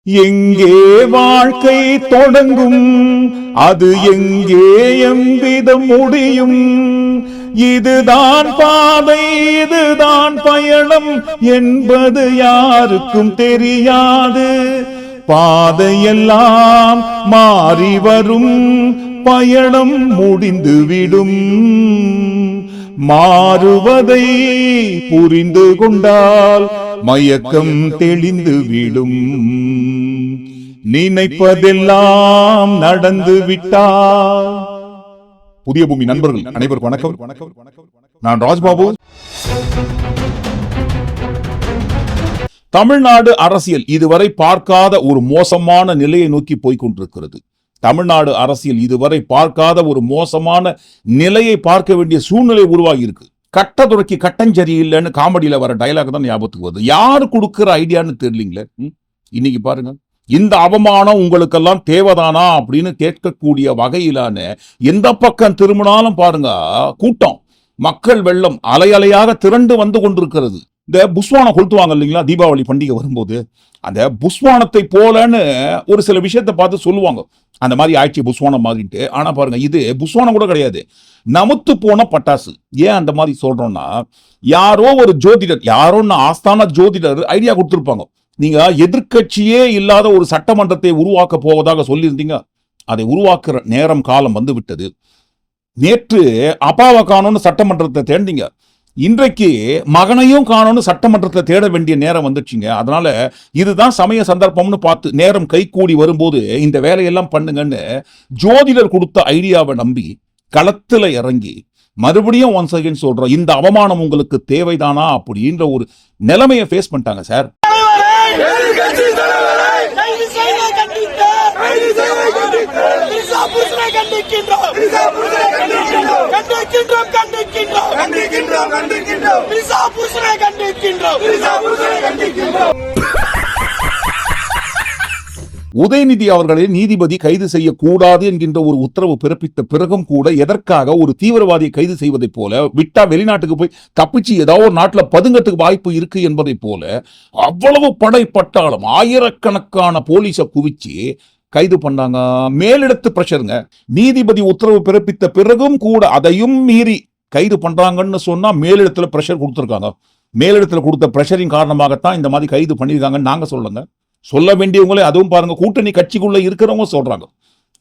எங்கே வாழ்க்கை தொடங்கும், அது எங்கே எவ்விதம் முடியும்? இதுதான் பாதை, இதுதான் பயணம் என்பது யாருக்கும் தெரியாது. பாதையெல்லாம் மாறி வரும், பயணம் முடிந்துவிடும். மாறுவதை புரிந்து கொண்டால் மயக்கம் தெளிந்து விடும். நினைப்பதெல்லாம் நடந்து விட்டால். புதிய பூமி நண்பர்கள் அனைவருக்கும் வணக்கம். நான் ராஜ்பாபு. தமிழ்நாடு அரசியல் இதுவரை பார்க்காத ஒரு மோசமான நிலையை நோக்கி போய்கொண்டிருக்கிறது. தமிழ்நாடு அரசியல் இதுவரை பார்க்காத ஒரு மோசமான நிலையை பார்க்க வேண்டிய சூழ்நிலை உருவாகி இருக்கு. கட்ட துறக்கி கட்டஞ்சரி இல்லைன்னு காமெடியில வர டயலாக் தான் ஞாபகத்துக்கு வருது. யாரு கொடுக்கிற ஐடியான்னு தெரியலீங்களே. இன்னைக்கு பாருங்க, இந்த அவமானம் உங்களுக்கெல்லாம் தேவைதானா அப்படின்னு கேட்கக்கூடிய வகையிலான எந்த பக்கம் திரும்பினாலும் பாருங்க கூட்டம், மக்கள் வெள்ளம் அலை அலையாக திரண்டு வந்து கொண்டிருக்கிறது. இந்த புஸ்வானம் கொளுத்துவாங்க இல்லைங்களா தீபாவளி பண்டிகை வரும்போது, அந்த புஸ்வானத்தை போலன்னு ஒரு சில விஷயத்தை பார்த்து சொல்லுவாங்க, அந்த மாதிரி ஆட்சி புஸ்வானம் மாதிரிட்டு. ஆனா பாருங்க, இது புஸ்வானம் கூட கிடையாது, நமுத்து போன பட்டாசு. ஏன் அந்த மாதிரி சொல்றோம்னா, யாரோ ஒரு ஜோதிடர், யாரோன்னு ஆஸ்தான ஜோதிடர் ஐடியா கொடுத்துருப்பாங்க. நீங்க எதிர்கட்சியே இல்லாத ஒரு சட்டமன்றத்தை உருவாக்க போவதாக சொல்லியிருந்தீங்க. அதை உருவாக்குற நேரம் காலம் வந்து விட்டது. நேற்று அப்பாவை காணோன்னு சட்டமன்றத்தை தேர்ந்தீங்க, இன்றைக்கு மகனையும் காணோன்னு சட்டமன்றத்தை தேட வேண்டிய நேரம் வந்துச்சுங்க. அதனால இதுதான் சமய சந்தர்ப்பம்னு பார்த்து நேரம் கை கூடி வரும்போது இந்த வேலையெல்லாம் பண்ணுங்கன்னு ஜோதிடர் கொடுத்த ஐடியாவை நம்பி களத்துல இறங்கி மறுபடியும் ஒன்ஸ் அகைன் சொல்றோம், இந்த அவமானம் உங்களுக்கு தேவைதானா அப்படின்ற ஒரு நிலைமையை ஃபேஸ் பண்ணிட்டாங்க சார். உதயநிதி அவர்களை நீதிபதி கைது செய்யக்கூடாது என்கின்ற ஒரு உத்தரவு பிறப்பித்த பிறகும் கூட எதற்காக ஒரு தீவிரவாதியை கைது செய்வதை போல, விட்டா வெளிநாட்டுக்கு போய் தப்பிச்சு ஏதாவது ஒரு நாட்டில் பதுங்கத்துக்கு வாய்ப்பு இருக்கு என்பதை போல அவ்வளவு படை பட்டாளம் ஆயிரக்கணக்கான போலீஸை குவிச்சு கைது பண்ணாங்க. மேலிடத்து பிரஷருங்க. நீதிபதி உத்தரவு பிறப்பித்த பிறகும் கூட அதையும் மீறி கைது பண்றாங்கன்னு சொன்னா மேலிடத்துல பிரஷர் கொடுத்துருக்காங்க. மேலிடத்துல கொடுத்த பிரஷரின் காரணமாகத்தான் இந்த மாதிரி கைது பண்ணியிருக்காங்கன்னு நாங்க சொல்லுங்க. சொல்ல வேண்டியவங்களே அதுவும் பாருங்க, கூட்டணி கட்சிக்குள்ள இருக்கிறவங்க சொல்றாங்க.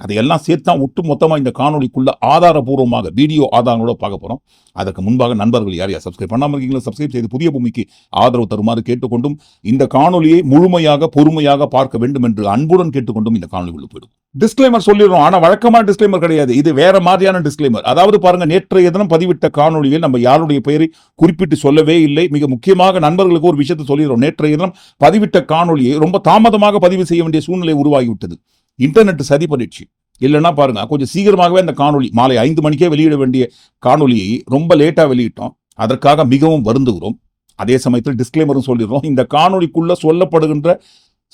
அதையெல்லாம் சேர்த்தா ஒட்டு மொத்தமா இந்த காணொலிக்குள்ள ஆதாரபூர்வமாக வீடியோ ஆதாரங்களோட பார்க்க போறோம். அதற்கு முன்பாக நண்பர்கள் யார் யார் சப்ஸ்கிரைப் பண்ணாம இருக்கீங்களோ சப்ஸ்கிரைப் செய்து புதிய பூமிக்கு ஆதரவு தருமாறு கேட்டுக்கொண்டும், இந்த காணொலியை முழுமையாக பொறுமையாக பார்க்க வேண்டும் என்று அன்புடன் கேட்டுக்கொண்டும் இந்த காணொலிக்குள்ள போயிடும். டிஸ்க்ளைமர் சொல்லிடுறோம், ஆனா வழக்கமான டிஸ்க்ளைமர் கிடையாது, இது வேற மாதிரியான டிஸ்க்ளைமர். அதாவது பாருங்க, நேற்றைய தினம் பதிவிட்ட காணொலியில் நம்ம யாருடைய பெயரை குறிப்பிட்டு சொல்லவே இல்லை. மிக முக்கியமாக நண்பர்களுக்கு ஒரு விஷயத்தை சொல்லிடுறோம், நேற்றைய தினம் பதிவிட்ட காணொலியை ரொம்ப தாமதமாக பதிவு செய்ய வேண்டிய சூழ்நிலை உருவாகிவிட்டது. இன்டர்நெட் சதி பண்ணிடுச்சு. இல்லைன்னா பாருங்க, கொஞ்சம் சீக்கிரமாகவே அந்த காணொலி மாலை 5 மணிக்கே வெளியிட வேண்டிய காணொலியை ரொம்ப லேட்டா வெளியிட்டோம். அதற்காக மிகவும் வருந்துகிறோம். அதே சமயத்தில் டிஸ்க்ளைமரும் சொல்லிடுறோம், இந்த காணொலிக்குள்ள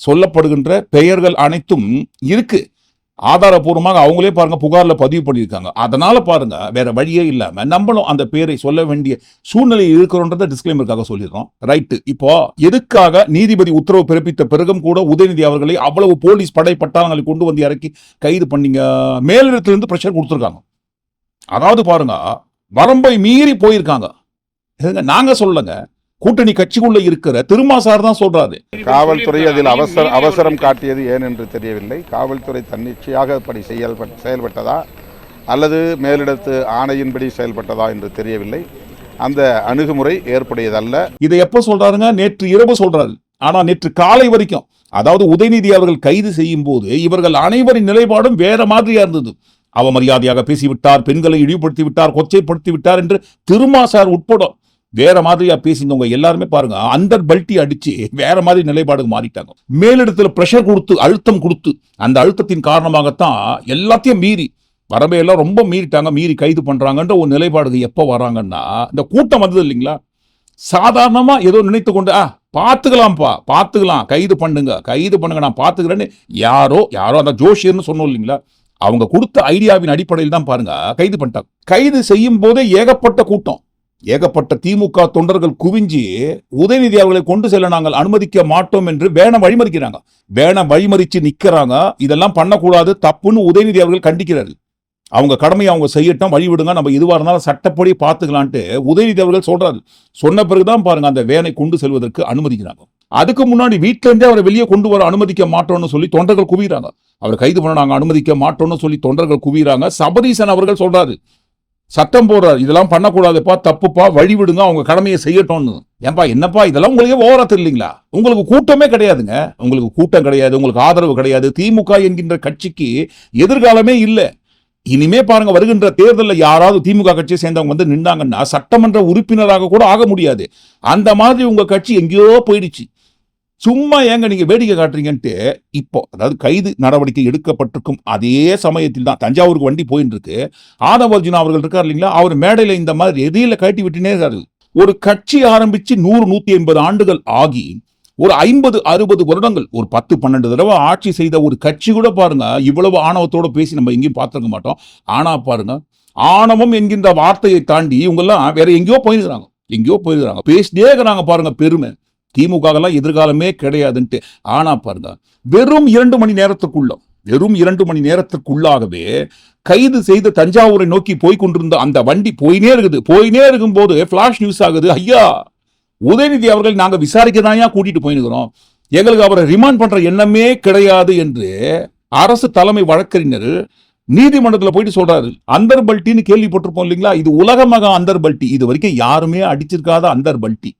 சொல்லப்படுகின்ற பெயர்கள் அனைத்தும் இருக்கு, ஆதாரபூர்வமாக அவங்களே பாருங்க புகார்ல பதிவு பண்ணியிருக்காங்க. அதனால பாருங்க, வேற வழியே இல்லாம நம்மளும் அந்த பேரை சொல்ல வேண்டிய சூழ்நிலை இருக்கிறோன்றத டிஸ்க்ளைமருக்காக சொல்லிடுறோம். ரைட்டு. இப்போ எதுக்காக நீதிபதி உத்தரவு பிறப்பித்த பிறகும் கூட உதயநிதி அவர்களை அவ்வளவு போலீஸ் படை பட்டாளங்களை கொண்டு வந்து இறக்கி கைது பண்ணீங்க? மேலிடத்திலிருந்து பிரஷர் கொடுத்துருக்காங்க. அதாவது பாருங்க, வரம்பை மீறி போயிருக்காங்க. நாங்க சொல்லுங்க, கூட்டணி கட்சிக்குள்ள இருக்கிற திருமாசார் தான் சொல்றாரு. காவல்துறை அதில் அவசரம் காட்டியது ஏன் என்று தெரியவில்லை. காவல்துறை தன்னிச்சையாக அப்படி செயல்பட்டதா அல்லது மேலிடத்து ஆணையின்படி செயல்பட்டதா என்று தெரியவில்லை. அந்த அணுகுமுறை ஏற்புடையதல்ல. இதை எப்ப சொல்றாருங்க? நேற்று இரவு சொல்றாரு. ஆனா நேற்று காலை வரைக்கும், அதாவது உதயநிதி அவர்கள் கைது செய்யும் போது இவர்கள் அனைவரின் நிலைப்பாடும் வேற மாதிரியா இருந்தது. அவமரியாதையாக பேசிவிட்டார், பெண்களை இழிவுபடுத்தி விட்டார், கொச்சைப்படுத்தி விட்டார் என்று திருமாசார் உட்பட வேற மாதிரியா பேசினவங்க எல்லாருமே பாருங்க அந்த பல்ட்டி அடிச்சு வேற மாதிரி நிலைப்பாடுக்கு மாறிட்டாங்க. மேலிடத்துல பிரஷர் கொடுத்து, அழுத்தம் கொடுத்து, அந்த அழுத்தத்தின் காரணமாகத்தான் எல்லாத்தையும் மீறி வரம்பையெல்லாம் ரொம்ப மீறிட்டாங்க. மீறி கைது பண்றாங்கன்ற ஒரு நிலைப்பாடுக்கு எப்ப வராங்கன்னா, இந்த கூட்டம் வந்தது இல்லைங்களா, சாதாரணமா ஏதோ நினைத்து கொண்டு பார்த்துக்கலாம், கைது பண்ணுங்க நான் பார்த்துக்கிறேன்னு யாரோ அந்த ஜோஷியர்னு சொன்னோம் இல்லைங்களா, அவங்க கொடுத்த ஐடியாவின் அடிப்படையில் தான் பாருங்க கைது பண்ணிட்டாங்க. கைது செய்யும் போதே ஏகப்பட்ட கூட்டம், ஏகப்பட்ட திமுக தொண்டர்கள் குவிஞ்சி உதயநிதி அவர்களை கொண்டு செல்ல நாங்கள் அனுமதிக்க மாட்டோம் என்று வேண வழிமறிக்கிறாங்க. வேண வழிமறிச்சு நிக்கிறாங்க. இதெல்லாம் பண்ணக்கூடாது, தப்புன்னு உதயநிதி அவர்கள் கண்டிக்கிறாரு. அவங்க கடமையை அவங்க செய்யட்டும், வழிவிடுங்க, நம்ம இதுவா இருந்தாலும் சட்டப்படி பார்த்துக்கலான்ட்டு உதயநிதி அவர்கள் சொல்றாரு. சொன்ன பிறகுதான் பாருங்க அந்த வேனை கொண்டு செல்வதற்கு அனுமதிக்கிறாங்க. அதுக்கு முன்னாடி வீட்டில இருந்தே அவரை வெளியே கொண்டு வர அனுமதிக்க மாட்டோம்னு சொல்லி தொண்டர்கள் குவிறாங்க. அவர் கைது பண்ண நாங்க அனுமதிக்க மாட்டோம்னு சொல்லி தொண்டர்கள் குவிறாங்க. சபரீசன் அவர்கள் சொல்றாரு, சட்டம் போடுறாரு, இதெல்லாம் பண்ணக்கூடாதுப்பா, தப்புப்பா, வழிவிடுங்க, அவங்க கடமையை செய்யட்டும்னு. ஏன்பா என்னப்பா இதெல்லாம் உங்களுக்கு ஓவரா தெரியலீங்களா? உங்களுக்கு கூட்டமே கிடையாதுங்க, உங்களுக்கு கூட்டம் கிடையாது, உங்களுக்கு ஆதரவு கிடையாது. திமுக என்கின்ற கட்சிக்கு எதிர்காலமே இல்லை. இனிமே பாருங்க, வருகின்ற தேர்தலில் யாராவது திமுக கட்சியை சேர்ந்தவங்க வந்து நின்றாங்கன்னா சட்டமன்ற உறுப்பினராக கூட ஆக முடியாது. அந்த மாதிரி உங்க கட்சி எங்கேயோ போயிடுச்சு. சும்மா ஏங்க நீங்க வேடிக்கை காட்டுறீங்கன்ட்டு இப்போ அதாவது கைது நடவடிக்கை எடுக்கப்பட்டிருக்கும் அதே சமயத்தில் தான் தஞ்சாவூருக்கு வண்டி போயிட்டு இருக்கு. ஆதவர்ஜுனா அவர்கள் இருக்கார் இல்லைங்களா, அவர் மேடையில இந்த மாதிரி எதிரில கட்டி விட்டுனே இருக்காரு. ஒரு கட்சி ஆரம்பிச்சு 100-150 ஆண்டுகள் ஆகி ஒரு 50-60 வருடங்கள் ஒரு 10-12 தடவை ஆட்சி செய்த ஒரு கட்சி கூட பாருங்க இவ்வளவு ஆணவத்தோட பேசி நம்ம எங்கேயும் பார்த்துருக்க மாட்டோம். ஆனா பாருங்க, ஆணவம் என்கின்ற வார்த்தையை தாண்டி இவங்கெல்லாம் வேற எங்கேயோ போயிருக்கிறாங்க, பேசிட்டே இருக்கிறாங்க. பாருங்க பெருமை, திமுக எல்லாம் எதிர்காலமே கிடையாதுன்ட்டு. ஆனா பாருங்க, வெறும் 2 மணி நேரத்திற்குள்ளாகவே கைது செய்து தஞ்சாவூரை நோக்கி போய் கொண்டிருந்த அந்த வண்டி போயினே இருக்கும்போது பிளாஷ் நியூஸ் ஆகுது, ஐயா உதயநிதி அவர்கள் நாங்க விசாரிக்க தான் கூட்டிட்டு போயிருக்கிறோம், எங்களுக்கு அவரை ரிமாண்ட் பண்ற எண்ணமே கிடையாது என்று அரசு தலைமை வழக்கறிஞர் நீதிமன்றத்தில் போயிட்டு சொல்றாரு. அந்தர் பல்ட்டின்னு கேள்விப்பட்டிருப்போம் இல்லைங்களா, இது உலகமாக அந்தர் பல்ட்டி, இது வரைக்கும் யாருமே அடிச்சிருக்காத அந்தர் பல்ட்டி.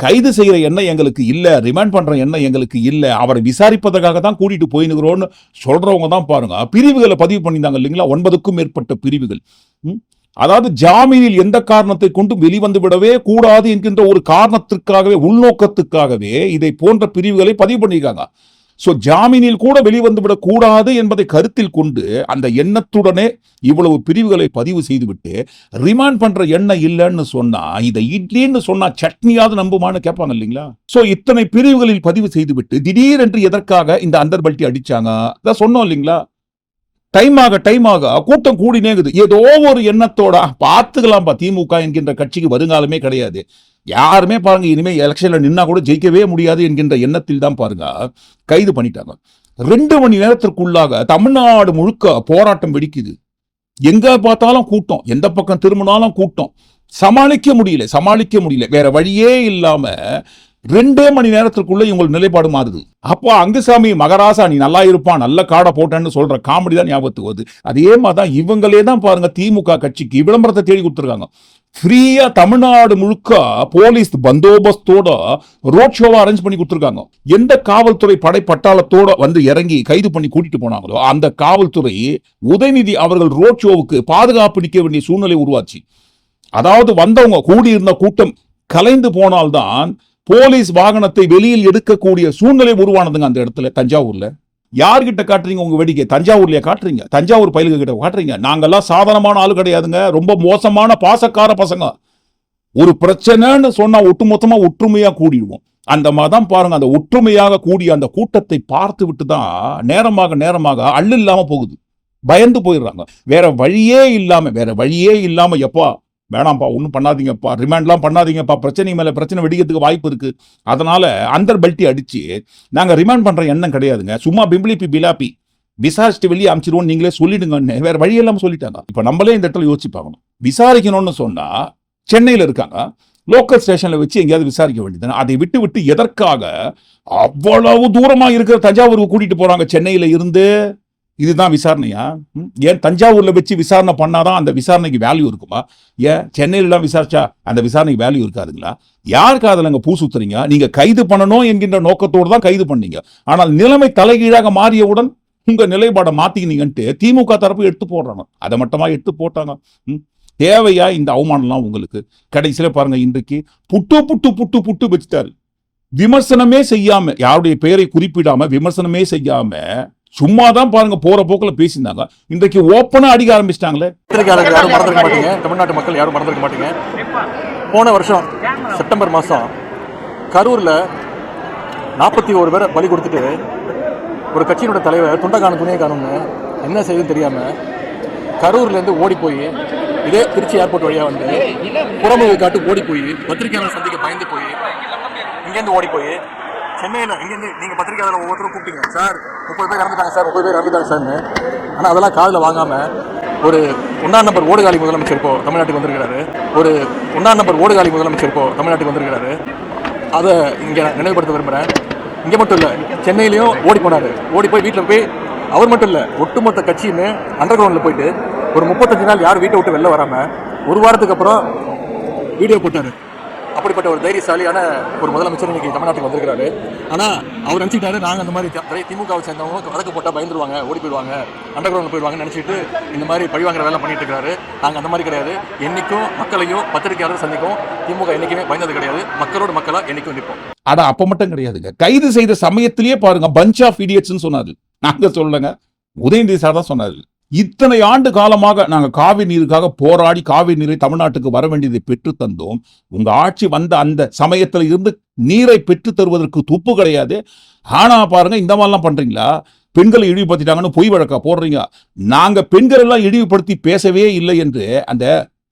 கைது செய்யற எண்ணம் எங்களுக்கு இல்ல, ரிமாண்ட் பண்ற எண்ணம் எங்களுக்கு இல்ல, அவரை விசாரிப்பதற்காக தான் கூட்டிட்டு போயினுக்கிறோம்னு சொல்றவங்க தான் பாருங்க பிரிவுகளை பதிவு பண்ணியிருந்தாங்க இல்லைங்களா, 9க்கும் மேற்பட்ட பிரிவுகள். அதாவது ஜாமீனில் எந்த காரணத்தை கொண்டு வெளிவந்து விடவே கூடாது என்கின்ற ஒரு காரணத்திற்காகவே, உள்நோக்கத்துக்காகவே இதை போன்ற பிரிவுகளை பதிவு பண்ணியிருக்காங்க. சோ ஜாமீனில் கூட வெளிவந்து விடக் கூடாது என்பதை கருத்தில் கொண்டு அந்த எண்ணத்துடனே இவ்வளவு பிரிவுகளை பதிவு செய்துவிட்டு ரிமாண்ட் பண்ற எண்ணம் இல்லைன்னு சொன்னா, இதை இட்லின்னு சொன்னா சட்னியாவது நம்புமான்னு கேட்பாங்க இல்லைங்களா. சோ இத்தனை பிரிவுகளில் பதிவு செய்துவிட்டு திடீரென்று எதற்காக இந்த அந்தர் பல்ட்டி அடிச்சாங்க, அதான் சொன்னோம் இல்லைங்களா. டைம் ஆக கூட்டம் கூடினேங்குது. ஏதோ ஒரு எண்ணத்தோட பார்த்துக்கலாம்பா, திமுக என்கின்ற கட்சிக்கு வருங்காலமே கிடையாது, யாருமே பாருங்க இனிமே எலெக்ஷன்ல நின்னா கூட ஜெயிக்கவே முடியாது என்கின்ற எண்ணத்தில் தான் பாருங்க கைது பண்ணிட்டாங்க. 2 மணி நேரத்திற்குள்ளாக தமிழ்நாடு முழுக்க போராட்டம் வெடிக்குது. எங்க பார்த்தாலும் கூட்டம், எந்த பக்கம் திரும்பினாலும் கூட்டம். சமாளிக்க முடியல. வேற வழியே இல்லாம 2 மணி நேரத்திற்குள்ள இவங்க நிலைப்பாடு மாறுது. அப்போ அங்குசாமி மகராசா நீ நல்லா இருப்பான், நல்ல காடை போட்டேன்னு சொல்ற காமெடி தான் ஞாபகத்துக்கு வருது. அதே மாதிரிதான் இவங்களே தான் பாருங்க திமுக கட்சிக்கு விளம்பரத்தை தேடி கொடுத்துருக்காங்க. ஃப்ரீயா தமிழ்நாடு முழுக்க போலீஸ் பந்தோபஸ்தோட ரோட் ஷோவா அரேஞ்ச் பண்ணி கொடுத்துருக்காங்க. எந்த காவல்துறை படை பட்டாளத்தோட வந்து இறங்கி கைது பண்ணி கூட்டிட்டு போனாங்களோ அந்த காவல்துறை உதயநிதி அவர்கள் ரோட் ஷோவுக்கு பாதுகாப்பு நிற்க வேண்டிய சூழ்நிலை உருவாச்சு. அதாவது வந்தவங்க கூடியிருந்த கூட்டம் கலைந்து போனால்தான் போலீஸ் வாகனத்தை வெளியில் எடுக்கக்கூடிய சூழ்நிலை உருவானதுங்க அந்த இடத்துல. தஞ்சாவூர்ல யார்கிட்ட காட்டுறீங்க உங்க வேடிக்கை? தஞ்சாவூர்லயே காட்டுறீங்க, தஞ்சாவூர் பயலுக கிட்ட காட்டுறீங்க. நாங்கெல்லாம் சாதாரணமான ஆளு கிடையாதுங்க, ரொம்ப மோசமான பாசக்கார பசங்க. ஒரு பிரச்சனைன்னு சொன்னா ஒட்டுமொத்தமா ஒற்றுமையா கூடிடுவோம். அந்த மாதிரிதான் பாருங்க, அந்த ஒற்றுமையாக கூடிய அந்த கூட்டத்தை பார்த்து விட்டு தான் நேரமாக அள்ளு இல்லாம போகுது, பயந்து போயிடுறாங்க. வேற வழியே இல்லாம எப்பா வேணாம்ப்பா, ஒன்றும் பண்ணாதீங்கப்பா, ரிமாண்ட்லாம் பண்ணாதீங்கப்பா, பிரச்சனை மேலே பிரச்சனை வெடிக்கிறதுக்கு வாய்ப்பு இருக்கு, அதனால அந்தர் பல்ட்டி அடிச்சு நாங்கள் ரிமாண்ட் பண்ற எண்ணம் கிடையாதுங்க, சும்மா பிலாப்பி விசாரிச்சுட்டு வெளியே அமைச்சிருவோம் நீங்களே சொல்லிடுங்கன்னு வேற வழி இல்லாமல் சொல்லிட்டாங்க. இப்போ நம்மளே இந்த இடத்துல யோசிச்சு பார்க்கணும். விசாரிக்கணும்னு சொன்னா சென்னையில் இருக்காங்க, லோக்கல் ஸ்டேஷன்ல வச்சு எங்கேயாவது விசாரிக்க வேண்டியது. அதை விட்டு எதற்காக அவ்வளவு தூரமா இருக்கிற தஞ்சாவூருக்கு கூட்டிட்டு போறாங்க சென்னையில இருந்து? இதுதான் விசாரணையா? ஏன் தஞ்சாவூர்ல வச்சு விசாரணை பண்ணாதான் அந்த விசாரணைக்கு வேல்யூ இருக்குமா? ஏன் சென்னையிலாம் விசாரிச்சா அந்த விசாரணைக்கு வேல்யூ இருக்காதுங்களா? யாருக்கு அதில் பூ சுத்துறீங்க? நீங்க கைது பண்ணணும் என்கின்ற நோக்கத்தோடு தான் கைது பண்ணீங்க. ஆனால் நிலைமை தலைகீழாக மாறியவுடன் உங்க நிலைப்பாடை மாத்திக்கினீங்கன்ட்டு திமுக தரப்பு எடுத்து போடுறாங்க. அதை மட்டுமா எடுத்து போட்டாங்க? தேவையா இந்த அவமானம்லாம் உங்களுக்கு? கடைசியில பாருங்க, இன்றைக்கு புட்டு வச்சுட்டாரு. விமர்சனமே செய்யாம, யாருடைய பெயரை குறிப்பிடாம விமர்சனமே செய்யாம சும்மாதான் பாருங்க போற போக்குல பேசியிருந்தாங்க. இன்றைக்கு ஓப்பனா அடிக்க ஆரம்பிச்சிட்டாங்களே. யாரும் மறந்துருக்க மாட்டீங்க, தமிழ்நாட்டு மக்கள் யாரும் மறந்துருக்க மாட்டீங்க. போன வருஷம் செப்டம்பர் மாதம் கரூரில் 41 பேரை பலி கொடுத்துட்டு ஒரு கட்சியினோட தலைவர் துண்டை காணும் துணியை காணும்னு என்ன செய்யுதுன்னு தெரியாமல் கரூர்லேருந்து ஓடி போய் இதே திருச்சி ஏர்போர்ட் வழியாக வந்து புறமுக காட்டு ஓடி போய் பத்திரிகையாளர் சந்திக்க பயந்து போய் இங்கேருந்து ஓடி போய் சென்னையில் இங்கேருந்து நீங்கள் பத்திரிகையாளர் ஒவ்வொருத்தரும் கூப்பிட்டீங்க சார் 30 பேர் இறந்துட்டாங்க சார் 30 பேர் இறந்துட்டாங்க சார்னு. ஆனால் அதெல்லாம் காதில் வாங்காமல் ஒரு 1ஆம் நம்பர் ஓடுகாலி முதலமைச்சர் இப்போ தமிழ்நாட்டுக்கு வந்திருக்கிறாரு. ஒரு 1ஆம் நம்பர் ஓடுகாலி முதலமைச்சர் இப்போ தமிழ்நாட்டுக்கு வந்திருக்கிறாரு. அதை இங்கே நினைவுபடுத்த விரும்புகிறேன். இங்கே மட்டும் இல்லை, சென்னையிலையும் ஓடி போனார். ஓடி போய் வீட்டில் போய் அவர் மட்டும் இல்லை, ஒட்டுமொத்த கட்சியுமே அண்டர் கிரவுண்டில் போயிட்டு ஒரு 35 நாள் யாரும் வீட்டை விட்டு வெளில வராமல் ஒரு வாரத்துக்கு அப்புறம் வீடியோ போட்டார். அப்படிப்பட்ட ஒரு தைரியசாலியான ஒரு முதலமைச்சர் இன்னைக்கு தமிழ்நாட்டுக்கு வந்திருக்கிறாரு. ஆனால் அவர் நினச்சிக்கிட்டாரு நாங்கள் அந்த மாதிரி திமுகவை சேர்ந்தவங்க வழக்கு போட்டால் பயந்துருவாங்க, ஓடி போயிடுவாங்க, அண்டர் கிரவுண்டில் போயிடுவாங்கன்னு நினச்சிட்டு இந்த மாதிரி பழிவாங்கிற வேலை பண்ணிட்டு இருக்காரு. நாங்கள் அந்த மாதிரி கிடையாது. என்றைக்கும் மக்களையும் பத்திரிகையாளர் சந்திக்கும். திமுக என்றைக்குமே பயந்தது கிடையாது. மக்களோட மக்களாக என்றைக்கும் நிற்போம். ஆனா அப்ப மட்டும் கிடையாதுங்க. கைது செய்த சமயத்திலேயே பாருங்க, பஞ்ச் ஆஃப் இடியட்ஸ்னு சொன்னாரு. நாங்க சொல்லங்க, உதயநிதி சார் தான் சொன்னாரு. இத்தனை ஆண்டு காலமாக நாங்க காவிரி நீருக்காக போராடி காவிரி நீரை தமிழ்நாட்டுக்கு வர வேண்டியதை பெற்று தந்தோம். உங்க ஆட்சி வந்த அந்த சமயத்துல இருந்து நீரை பெற்று தருவதற்கு துப்பு கிடையாது. ஆனா பாருங்க, இந்த மாதிரிலாம் பண்றீங்களா? பெண்களை இழிவுபடுத்திட்டாங்கன்னு பொய் வழக்கா போடுறீங்க. நாங்க பெண்கள் எல்லாம் இழிவுபடுத்தி பேசவே இல்லை என்று அந்த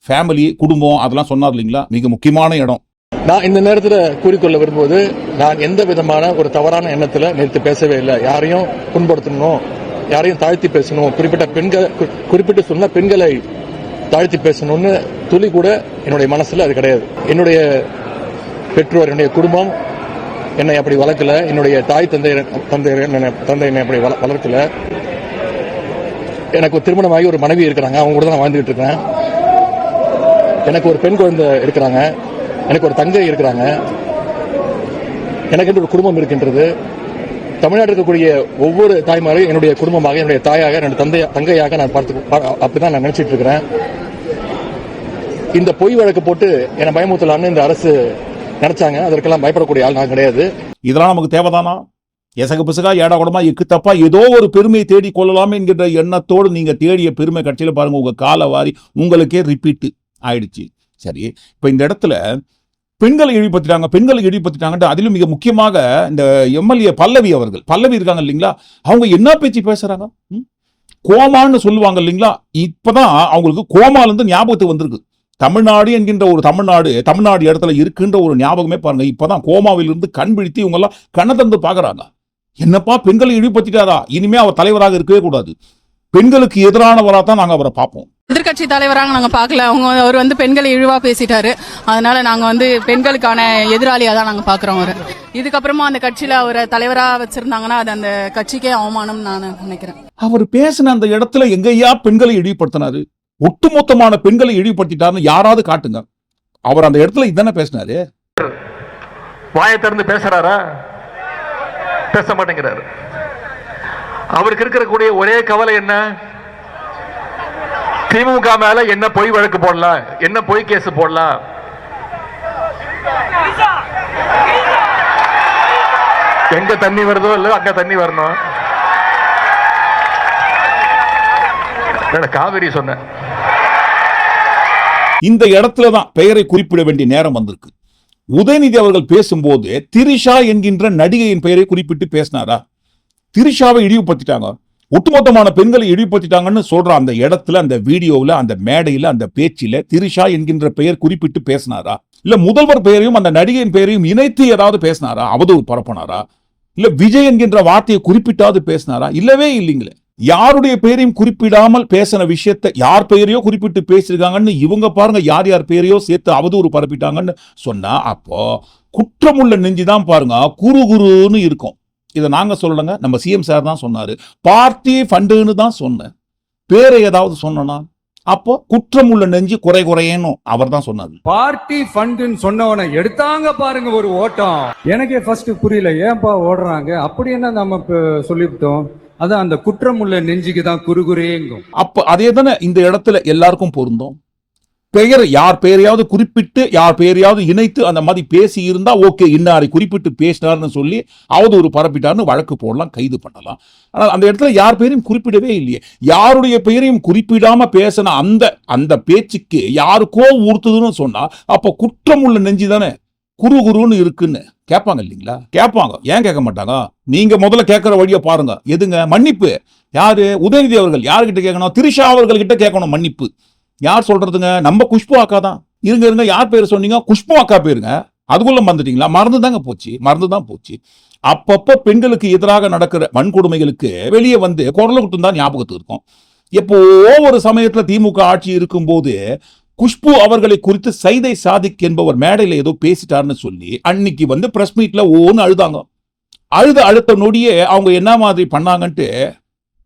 ஃபேமிலி குடும்பம் அதெல்லாம் சொன்னார் இல்லைங்களா? மிக முக்கியமான இடம். நான் இந்த நேரத்தில் கூறிக்கொள்ள விரும்புவது, நான் எந்த விதமான ஒரு தவறான எண்ணத்தில் நேற்று பேசவே இல்லை. யாரையும் புண்படுத்தணும், யாரையும் தாழ்த்தி பேசணும், குறிப்பிட்டு சொன்ன பெண்களை தாழ்த்தி பேசணும்னு துளி கூட என்னுடைய மனசுல அது கிடையாது. என்னுடைய பெற்றோர், என்னுடைய குடும்பம் என்னை அப்படி வளர்க்கல. என்னுடைய தாய் தந்தை என்னை அப்படி வளர்க்கல. எனக்கு ஒரு திருமணமாகி ஒரு மனைவி இருக்கிறாங்க, அவங்க கூட தான் நான் வாழ்ந்துகிட்டு இருக்கேன். எனக்கு ஒரு பெண் குழந்தை இருக்கிறாங்க, எனக்கு ஒரு தங்கை இருக்கிறாங்க, எனக்கு ஒரு குடும்பம் இருக்கின்றது. தமிழ்நாட்டில் இருக்கக்கூடிய ஒவ்வொரு தாய்மாரையும் என்னுடைய குடும்பமாக, என்னுடைய தாயாக, என்னுடைய தங்கையாக நான் அப்படிதான் நான் நினைச்சிட்டு இருக்கிறேன். இந்த பொய் வழக்கு போட்டு என்னை பயமுறுத்தலான்னு இந்த அரசு நினைச்சாங்க. அதற்கெல்லாம் பயப்படக்கூடிய ஆள் நான் கிடையாது. இதெல்லாம் நமக்கு தேவைதானா? எசகு பிசகா ஏடா கூடமா எக்கு தப்பா ஏதோ ஒரு பெருமையை தேடி கொள்ளலாம் என்கிற எண்ணத்தோடு நீங்க தேடிய பெருமை கட்சியில பாருங்க, உங்க காலை வாரி உங்களுக்கே ரிப்பீட் ஆயிடுச்சு. சரி, இப்ப இந்த இடத்துல பெண்களை இழிவுபடுத்திட்டாங்க. அதிலும் மிக முக்கியமாக இந்த எம்எல்ஏ பல்லவி இருக்காங்க இல்லைங்களா? அவங்க என்ன பேச்சு பேசுறாங்க? கோமான்னு சொல்லுவாங்க இல்லைங்களா? இப்பதான் அவங்களுக்கு கோமால இருந்து ஞாபகத்துக்கு வந்திருக்கு. தமிழ்நாடு என்கின்ற ஒரு தமிழ்நாடு இடத்துல இருக்குன்ற ஒரு ஞாபகமே பாருங்க. இப்பதான் கோமாவில் இருந்து கண் விழித்து இவங்க எல்லாம் கண்ணை தந்து பாக்குறாங்க. என்னப்பா பெண்களை இழிவுபடுத்திட்டாரா? இனிமே அவர் தலைவராக இருக்கவே கூடாது. பெண்களுக்கு எதிரானவரா தான் நாங்க அவரை பார்ப்போம். எதிர்கட்சி தலைவராக நாங்க பார்க்கல. அவர் வந்து பெண்களை இழிவா பேசிட்டாரு. அதனால நாங்க வந்து பெண்களுக்கான எதிராளியா தான் நாங்க பாக்குறோம். இதுக்கப்புறமா அந்த கட்சியில அவரை தலைவரா வச்சிருந்தாங்கன்னா அது அந்த கட்சிக்கே அவமானம் நான் நினைக்கிறேன். அவர் பேசின அந்த இடத்துல எங்கய்யா பெண்களை இழிவுபடுத்தினாரு? ஒட்டுமொத்தமான பெண்களை இழிவுபடுத்திட்டாருன்னு யாராவது காட்டுங்க. அவர் அந்த இடத்துல இதானே பேசினாரு. வாயை திறந்து பேசுறாரா? பேச மாட்டேங்கிறாரு. அவருக்கு இருக்கக்கூடிய ஒரே கவலை என்ன? திமுக மேல என்ன பொய் வழக்கு போடலாம், என்ன பொய் கேஸ் போடலாம். எங்க தண்ணி வருதோ இல்ல அங்க தண்ணி வரணும். காவிரி சொன்ன இந்த இடத்துலதான் பெயரை குறிப்பிட வேண்டிய நேரம் வந்திருக்கு. உதயநிதி அவர்கள் பேசும்போது திரிஷா என்கின்ற நடிகையின் பெயரை குறிப்பிட்டு பேசினாரா? திரிஷாவை இழிவுபடுத்திட்டாங்க, ஒட்டுமொத்தமான பெண்களை இழிவுபடுத்திட்டாங்கன்னு சொல்ற அந்த இடத்துல, அந்த வீடியோவில், அந்த மேடையில், அந்த பேச்சில திரிஷா என்கின்ற பெயர் குறிப்பிட்டு பேசினாரா? இல்ல முதல்வர் பெயரையும் அந்த நடிகையின் பெயரையும் இணைத்து ஏதாவது பேசினாரா? அவதூறு பரப்பினாரா? இல்ல விஜய் என்கின்ற வார்த்தையை குறிப்பிட்டாவது பேசினாரா? இல்லவே இல்லைங்களே. யாருடைய பெயரையும் குறிப்பிடாமல் பேசின விஷயத்தை யார் பெயரையோ குறிப்பிட்டு பேசிருக்காங்கன்னு இவங்க பாருங்க, யார் யார் பெயரையோ சேர்த்து அவதூறு பரப்பிட்டாங்கன்னு சொன்னா அப்போ குற்றமுள்ள நெஞ்சுதான் பாருங்க குறுகுறுன்னு இருக்கும். இதை நாங்க சொல்லலங்க, நம்ம சிஎம் சார் தான் சொன்னாரு. பார்ட்டி ஃபண்டுன்னு தான் சொன்னேன். பேரை ஏதாவது சொன்னா அப்போ குற்றம் உள்ள நெஞ்சு குறையணும் அவர் தான் சொன்னாரு. பார்ட்டி ஃபண்டுன்னு சொன்னவனை எடுத்தாங்க பாருங்க ஒரு ஓட்டம். எனக்கே ஃபர்ஸ்ட் புரியல, ஏன்பா ஓடுறாங்க அப்படி என்ன நம்ம சொல்லிவிட்டோம். அதான் அந்த குற்றம் உள்ள நெஞ்சுக்கு தான் குறுகுறேங்கும். அப்ப அதே தானே இந்த இடத்துல எல்லாருக்கும் பொருந்தும். பெயர் யார் பெயரையாவது குறிப்பிட்டு யார் பெயரையாவது இணைத்து அந்த மாதிரி பேசி இருந்தா ஓகே, இன்னாரை குறிப்பிட்டு பேசினார்னு சொல்லி அவதூறு பரப்பிட்டார்னு வழக்கு போடலாம், கைது பண்ணலாம். ஆனால் அந்த இடத்துல யார் பெயரையும் குறிப்பிடவே இல்லையே. யாருடைய பெயரையும் குறிப்பிடாம பேசின அந்த பேச்சுக்கு யாருக்கோ ஊர்த்துதுன்னு சொன்னா அப்ப குற்றம் உள்ள நெஞ்சு தானே குறுகுறுன்னு இருக்குன்னு கேட்பாங்க இல்லைங்களா? கேட்பாங்க. ஏன் கேட்க மாட்டாங்க? நீங்க முதல்ல கேட்கிற வழியை பாருங்க. எதுங்க? மன்னிப்பு. யாரு? உதயநிதி அவர்கள் யாருக்கிட்ட கேட்கணும்? திரிஷா அவர்கள் கிட்ட கேட்கணும் மன்னிப்பு. யார் சொல்றதுங்க? நம்ம குஷ்பு அக்கா தான். இருங்க, யார் பேர் சொன்னீங்க? குஷ்பு அக்கா பேருங்க. அதுக்குள்ள மறந்துட்டீங்களா? மறந்துதான் போச்சு. அப்பப்ப பெண்களுக்கு எதிராக நடக்கிற வன்கொடுமைகளுக்கு வெளியே வந்து குரல் கொடுத்து தான் ஞாபகத்துக்கு இருக்கும். எப்போ ஒரு சமயத்துல திமுக ஆட்சி இருக்கும்போது குஷ்பு அவர்களை குறித்து சைதை சாதிக் என்பவர் மேடையில ஏதோ பேசிட்டார்னு சொல்லி அன்னைக்கு வந்து பிரஸ் மீட்ல ஓன்னு அழுதாங்க. அடுத்த நொடியே அவங்க என்ன மாதிரி பண்ணாங்கன்ட்டு